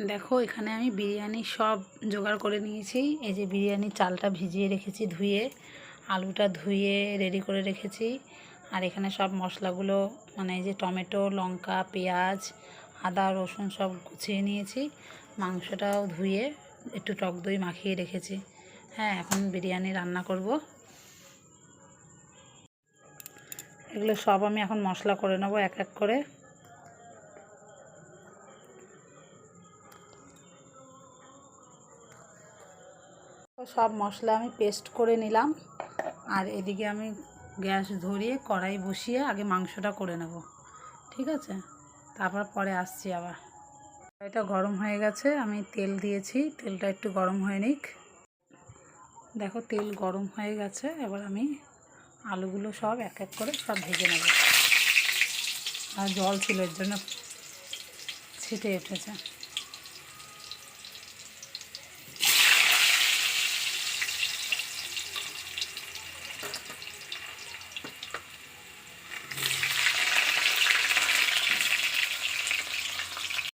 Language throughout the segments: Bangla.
দেখো এখানে আমি বিরিয়ানি সব জোগাড় করে নিয়েছি। এই যে বিরিয়ানির চালটা ভিজিয়ে রেখেছি ধুয়ে, আলুটা ধুয়ে রেডি করে রেখেছি। আর এখানে সব মশলাগুলো মানে এই যে টমেটো, লঙ্কা, পেঁয়াজ, আদা, রসুন সব গুছিয়ে নিয়েছি। মাংসটাও ধুয়ে একটু টক দই মাখিয়ে রেখেছি। হ্যাঁ, এখন বিরিয়ানি রান্না করব। এগুলো সব আমি এখন মশলা করে নেবো এক এক করে। সব মশলা আমি পেস্ট করে নিলাম। আর এদিকে আমি গ্যাস ধরিয়ে কড়াই বসিয়ে আগে মাংসটা করে নেব, ঠিক আছে? তারপর পরে আসছি আবার। কড়াইটা গরম হয়ে গেছে, আমি তেল দিয়েছি, তেলটা একটু গরম হয়ে নিক। দেখো তেল গরম হয়ে গেছে, এবার আমি আলুগুলো সব এক এক করে সব ভেজে নেব। আর জল ছিল এর জন্য ছিটে উঠেছে।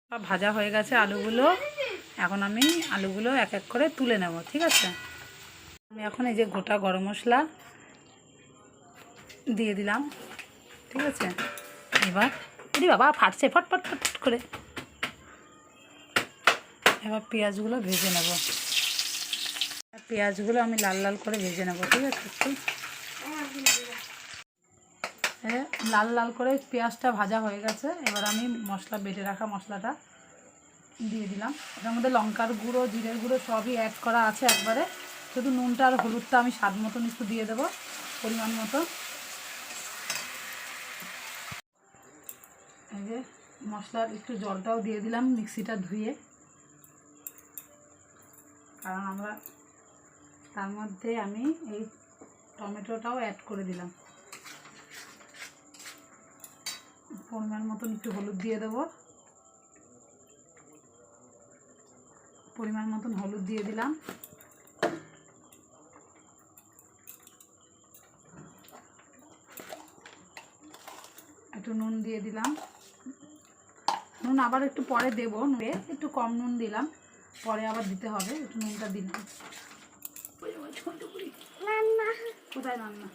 সব ভাজা হয়ে গেছে আলুগুলো। এখন আমি আলুগুলো এক এক করে তুলে নেব, ঠিক আছে? আমি এখন এই যে গোটা গরম মশলা দিয়ে দিলাম, ঠিক আছে? এবার বাবা ফাটছে ফটফট ফটফট করে। এবার পেঁয়াজগুলো ভেজে নেব। পেঁয়াজগুলো আমি লাল লাল করে ভেজে নেব, ঠিক আছে? একটু লাল লাল করে পেঁয়াজটা ভাজা হয়ে গেছে। এবার আমি মশলা বেটে রাখা মশলাটা দিয়ে দিলাম। এটার মধ্যে লঙ্কার গুঁড়ো, জিরের গুঁড়ো সবই অ্যাড করা আছে একবারে। শুধু নুনটা আর হলুদটা আমি স্বাদ মতন একটু দিয়ে দেবো, পরিমাণ মতো। এই যে মশলার একটু জলটাও দিয়ে দিলাম মিক্সিটা ধুয়ে, কারণ আমরা তার মধ্যে আমি এই টমেটোটাও অ্যাড করে দিলাম। পরিমাণ মতন একটু হলুদ দিয়ে দেবো, পরিমাণ মতন হলুদ দিয়ে দিলাম। একটু নুন দিয়ে দিলাম। নুন আবার একটু পরে দেবো, একটু কম নুন দিলাম, পরে আবার দিতে হবে। একটু নুনটা দিলাম। কোথায় রান্না?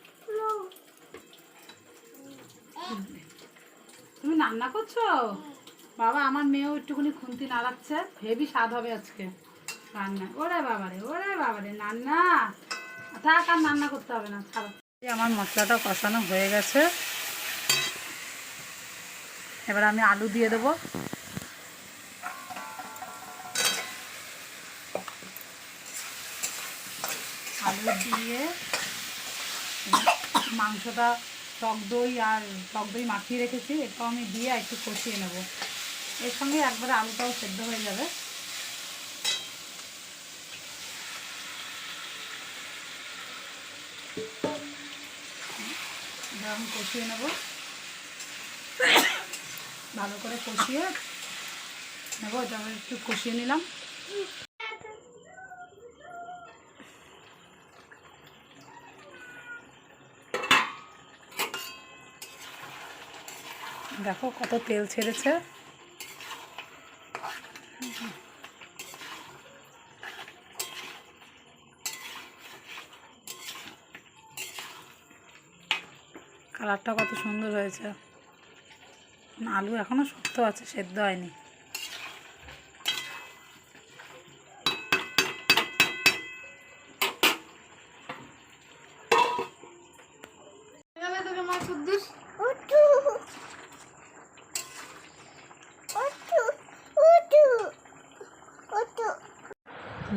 তুমি রান্না করছো? বাবা আমার মেয়েও একটুখানি খুন্তি নাড়াচ্ছে, হেভি স্বাদ হবে আজকে রান্না। ওরে বাবারে রান্না থাক, আর রান্না করতে হবে না, ছাড়ো। আমার মশলাটা কষানো হয়ে গেছে, এবার আমি আলু দিয়ে দেবো। আলু দিয়ে মাংসটা টক দই মাখিয়ে রেখেছি, এটাও আমি দিয়ে একটু কষিয়ে নেব। এর সঙ্গে একবারে আলুটাও সেদ্ধ হয়ে যাবে। আমি কষিয়ে নেব, ভালো করে কষিয়ে নেব। এটা একটু কষিয়ে নিলাম। দেখো কত তেল ছেড়েছে। কালারটা কত সুন্দর হয়েছে। আলু এখনো শক্ত আছে, সেদ্ধ হয়নি।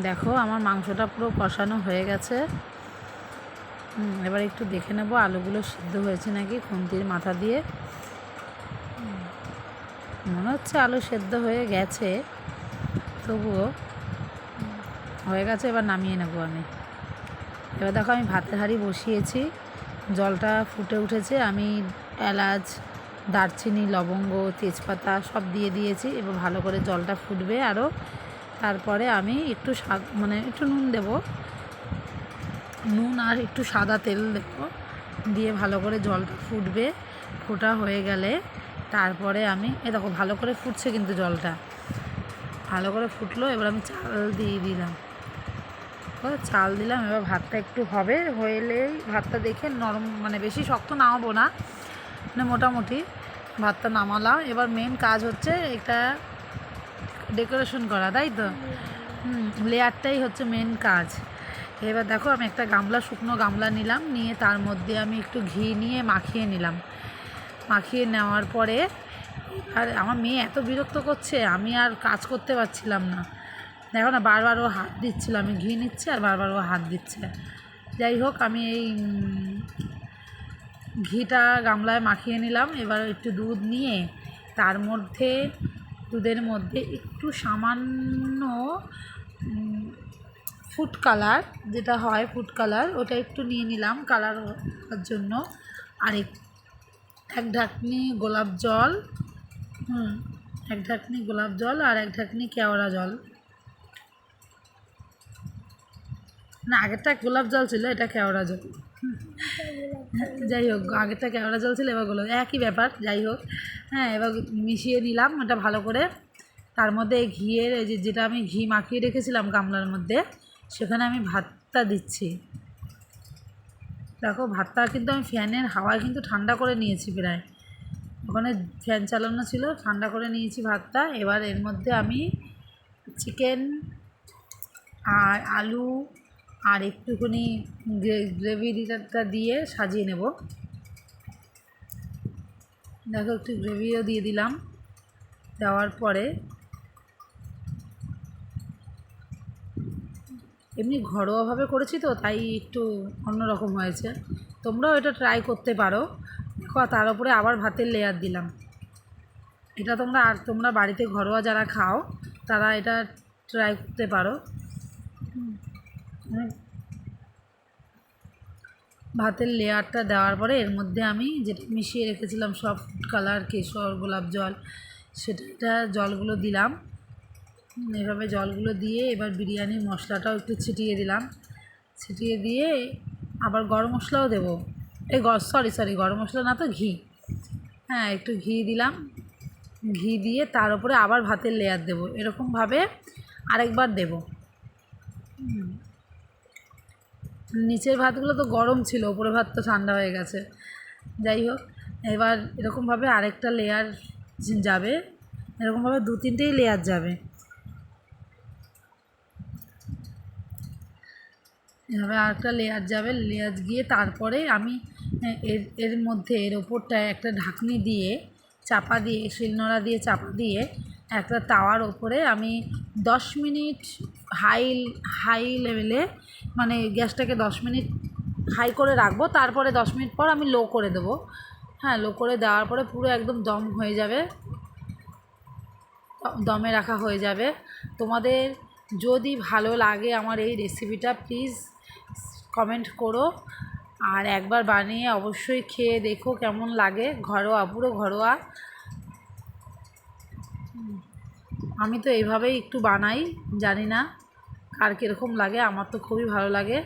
দেখো আমার মাংসটা পুরো কষানো হয়ে গেছে। এবার একটু দেখে নেব আলুগুলো সিদ্ধ হয়েছে নাকি খুন্তির মাথা দিয়ে। মনে হচ্ছে আলু সেদ্ধ হয়ে গেছে, তবুও হয়ে গেছে। এবার নামিয়ে নেব আমি। এবার দেখো আমি ভাতের হাঁড়ি বসিয়েছি, জলটা ফুটে উঠেছে। আমি এলাচ, দারচিনি, লবঙ্গ, তেজপাতা সব দিয়ে দিয়েছি। এবার ভালো করে জলটা ফুটবে আরও। তারপরে আমি একটু একটু নুন দেব, নুন আর একটু সাদা তেল দেব, দিয়ে ভালো করে জলটা ফুটবে। ফোটা হয়ে গেলে তারপরে আমি দেখো ভালো করে ফুটছে কিন্তু জলটা। ভালো করে ফুটলো, এবার আমি চাল দিয়ে দিলাম। চাল দিলাম, এবার ভাতটা একটু হবে, হলেই ভাতটা দেখে নরম, মানে বেশি শক্ত নামাবো না, মানে মোটামুটি ভাতটা নামালাম। এবার মেন কাজ হচ্ছে এটা ডেকোরেশন করা, তাই তো? লেয়ারটাই হচ্ছে মেন কাজ। এবার দেখো আমি একটা গামলা, শুকনো গামলা নিলাম, নিয়ে তার মধ্যে আমি একটু ঘি নিয়ে মাখিয়ে নিলাম। মাখিয়ে নেওয়ার পরে আর আমার মেয়ে এত বিরক্ত করছে, আমি আর কাজ করতে পারছিলাম না। দেখো না, বারবার ও হাত দিচ্ছিল, আমি ঘি নিচ্ছি আর বারবার ও হাত দিচ্ছে। যাই হোক, আমি এই ঘিটা গামলায় মাখিয়ে নিলাম। এবার একটু দুধ নিয়ে তার মধ্যে, দুধের মধ্যে একটু সামান্য ফুড কালার, যেটা হয় ফুড কালার, ওটা একটু নিয়ে নিলাম কালার হওয়ার জন্য। আর এক ঢাকনি গোলাপ জল, এক ঢাকনি গোলাপ জল আর এক ঢাকনি কেওড়া জল, না আগেরটা গোলাপ জল ছিল, এটা কেওড়া জল। যাই হোক, আগেরটা কেওড়া জল ছিল, এবার গোলাপ, একই ব্যাপার। যাই হোক, হ্যাঁ, এবার মিশিয়ে নিলাম এটা ভালো করে। তার মধ্যে ঘিয়ের, এই যেটা আমি ঘি মাখিয়ে রেখেছিলাম গামলার মধ্যে, সেখানে আমি ভাতটা দিচ্ছি। দেখো ভাতটা কিন্তু আমি ফ্যানের হাওয়ায় কিন্তু ঠান্ডা করে নিয়েছি, প্রায় ওখানে ফ্যান চালানো ছিল, ঠান্ডা করে নিয়েছি ভাতটা। এবার এর মধ্যে আমি চিকেন আর আলু আর একটুখানি গ্রেভিটা দিয়ে সাজিয়ে নেব। দেখো একটু গ্রেভিও দিয়ে দিলাম। দেওয়ার পরে এমনি ঘরোয়াভাবে করেছি তো, তাই একটু অন্যরকম হয়েছে। তোমরাও এটা ট্রাই করতে পারো। দেখো তার উপরে আবার ভাতের লেয়ার দিলাম। এটা তোমরা বাড়িতে ঘরোয়া যারা খাও তারা এটা ট্রাই করতে পারো। ভাতের লেয়ারটা দেওয়ার পরে এর মধ্যে আমি যেটা মিশিয়ে রেখেছিলাম সব ফুড কালার, কেশর, গোলাপ জল, সেটা জলগুলো দিলাম। এভাবে জলগুলো দিয়ে এবার বিরিয়ানির মশলাটাও একটু ছিটিয়ে দিলাম। ছিটিয়ে দিয়ে আবার গরম মশলাও দেবো, সরি গরম মশলা না তো, ঘি। হ্যাঁ, একটু ঘি দিলাম। ঘি দিয়ে তার উপরে আবার ভাতের লেয়ার দেবো, এরকমভাবে আরেকবার দেবো। নিচের ভাতগুলো তো গরম ছিল, উপরে ভাত তো ঠান্ডা হয়ে গেছে। যাই হোক, এবার এরকমভাবে আরেকটা লেয়ার যাবে, এরকমভাবে 2-3টেই লেয়ার যাবে। এভাবে আরেকটা লেয়ার যাবে, লেয়ার গিয়ে তারপরে আমি এর মধ্যে এর ওপরটায় একটা ঢাকনি দিয়ে চাপা দিয়ে, শিলনোড়া দিয়ে চাপা দিয়ে একটা তাওয়ার ওপরে আমি 10 মিনিট হাই লেভেলে, মানে গ্যাসটাকে 10 মিনিট হাই করে রাখবো। তারপরে 10 মিনিট পর আমি লো করে দেবো। হ্যাঁ, লো করে দেওয়ার পরে পুরো একদম দম হয়ে যাবে, দমে রাখা হয়ে যাবে। তোমাদের যদি ভালো লাগে আমার এই রেসিপিটা, প্লিজ কমেন্ট করো, আর একবার বানিয়ে অবশ্যই খেয়ে দেখো কেমন লাগে। ঘরোয়া, পুরো ঘরোয়া। আমি তো এইভাবেই একটু বানাই, জানি না কার কীরকম লাগে, আমার তো খুবই ভালো লাগে।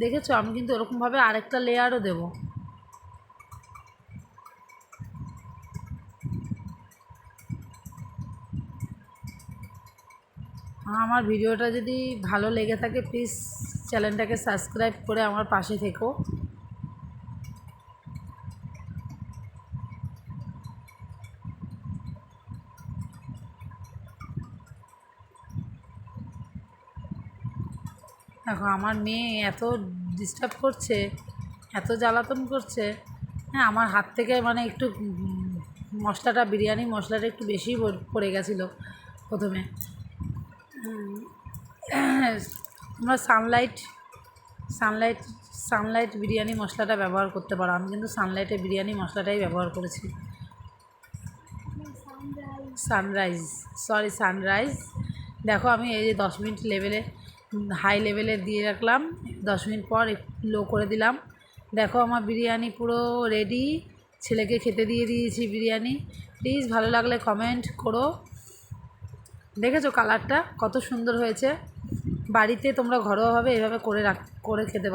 দেখেছো, আমি কিন্তু ওরকমভাবে আরেকটা লেয়ারও দেবো। আমার ভিডিওটা যদি ভালো লেগে থাকে, প্লিজ চ্যানেলটাকে সাবস্ক্রাইব করে আমার পাশে থেকো। দেখো আমার মেয়ে এত ডিস্টার্ব করছে, এত জ্বালাতন করছে। হ্যাঁ, আমার হাত থেকে মানে একটু মশলাটা, বিরিয়ানি মশলাটা একটু বেশিই পড়ে গেছিলো প্রথমে। তোমরা সানলাইট বিরিয়ানি মশলাটা ব্যবহার করতে পারো। আমি কিন্তু সানলাইটের বিরিয়ানি মশলাটাই ব্যবহার করেছি। সানরাইজ। দেখো আমি এই যে 10 মিনিট লেভেলে, হাই লেভেলে দিয়ে রাখলাম, 10 মিনিট পর লো করে দিলাম। দেখো আমার বিরিয়ানি পুরো রেডি, ছেলেকে খেতে দিয়ে দিয়েছি বিরিয়ানি। প্লিজ ভালো লাগলে কমেন্ট করো। দেখেছো কালারটা কত সুন্দর হয়েছে? বাড়িতে তোমরা ঘরোয়াভাবে এভাবে করে খেতে পারো।